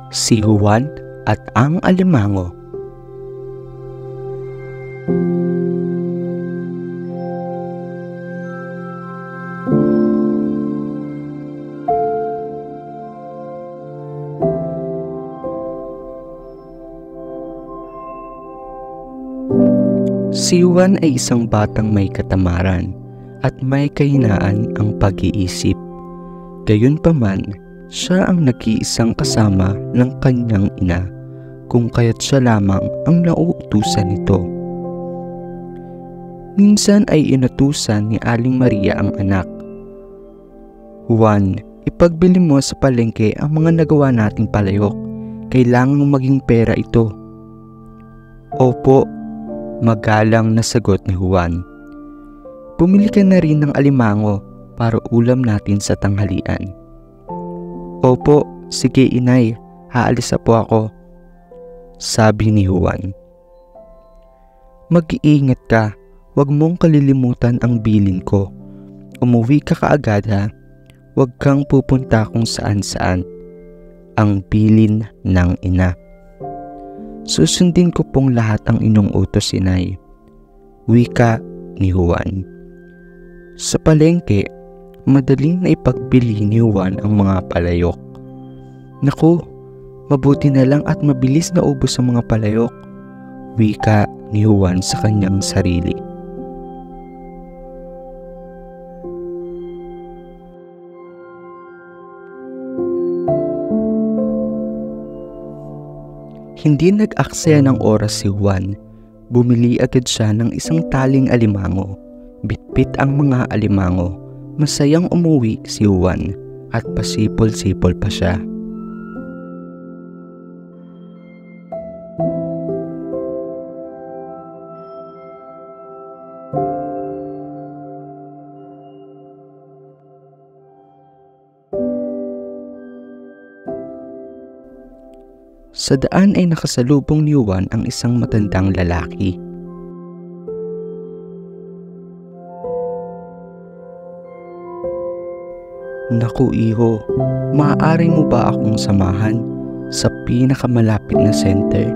Si Juan at ang Alimango. Si Juan ay isang batang may katamaran at may kahinaan ang pag-iisip. Gayunpaman, siya ang nag-iisang kasama ng kanyang ina, kung kaya't siya lamang ang nauutusan nito. Minsan ay inutusan ni Aling Maria ang anak. Juan, ipagbili mo sa palengke ang mga nagawa nating palayok. Kailangang maging pera ito. Opo, magalang na sagot ni Juan. Bumili ka na rin ng alimango para ulam natin sa tanghalian. Opo, sige inay, haalis na po ako, sabi ni Juan. Mag-iingat ka, huwag mong kalilimutan ang bilin ko. Umuwi ka kaagad ha, huwag kang pupunta kung saan-saan. Ang bilin ng ina. Susundin ko pong lahat ang inyong utos, inay, wika ni Juan. Sa palengke, madaling na ipagbili ni Juan ang mga palayok. Naku, mabuti na lang at mabilis na ubos ang mga palayok, wika ni Juan sa kanyang sarili. Hindi nag-aksaya ng oras si Juan. Bumili agad siya ng isang taling alimango. Bitbit ang mga alimango. Masayang umuwi si Juan at pasipol-sipol pa siya. Sa daan ay nakasalubong ni Juan ang isang matandang lalaki. Naku iho, maaari mo ba akong samahan sa pinakamalapit na center?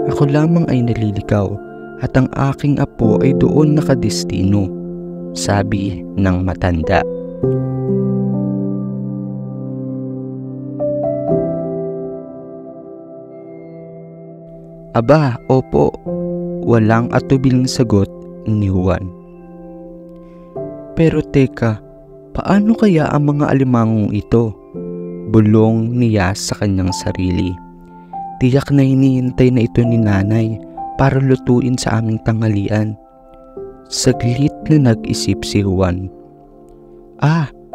Ako lamang ay naliligaw at ang aking apo ay doon nakadestino, sabi ng matanda. Aba, opo, walang atubiling sagot ni Juan. Pero teka, paano kaya ang mga alimangong ito? Bulong niya sa kanyang sarili. Tiyak na hinihintay na ito ni nanay para lutuin sa aming tanghalian. Saglit na nag-isip si Juan.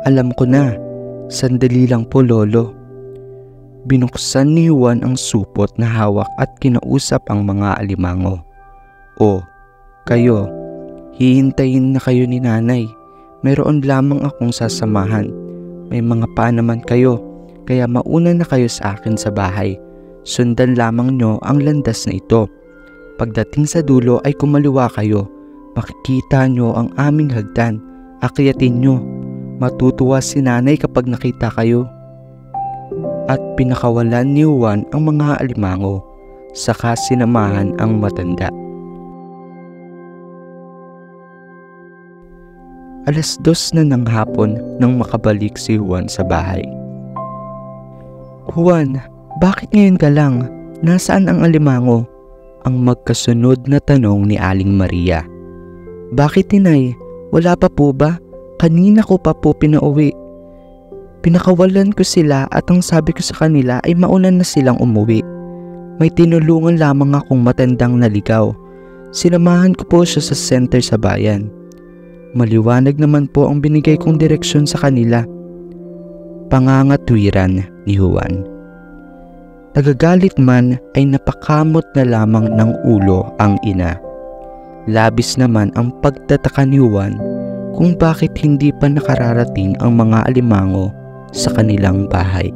Alam ko na. Sandali lang po, lolo. Binuksan ni Juan ang supot na hawak at kinausap ang mga alimango. O, kayo, hihintayin na kayo ni nanay. Mayroon lamang akong sasamahan. May mga pa naman kayo, kaya mauna na kayo sa akin sa bahay. Sundan lamang nyo ang landas na ito. Pagdating sa dulo ay kumaliwa kayo. Makikita nyo ang aming hagdan. Akyatin nyo. Matutuwa si nanay kapag nakita kayo. At pinakawalan ni Juan ang mga alimango, saka sinamahan ang matanda. 2:00 na ng hapon nang makabalik si Juan sa bahay. Juan, bakit ngayon ka lang? Nasaan ang alimango? Ang magkasunod na tanong ni Aling Maria. Bakit inay? Wala pa po ba? Kanina ko pa po pinauwi. Pinakawalan ko sila at ang sabi ko sa kanila ay mauna na silang umuwi. May tinulungan lamang akong matandang naligaw. Sinamahan ko po siya sa center sa bayan. Maliwanag naman po ang binigay kong direksyon sa kanila. Pangangatwiran ni Juan. Nagagalit man ay napakamot na lamang ng ulo ang ina. Labis naman ang pagtataka ni Juan kung bakit hindi pa nakararating ang mga alimango sa kanilang bahay.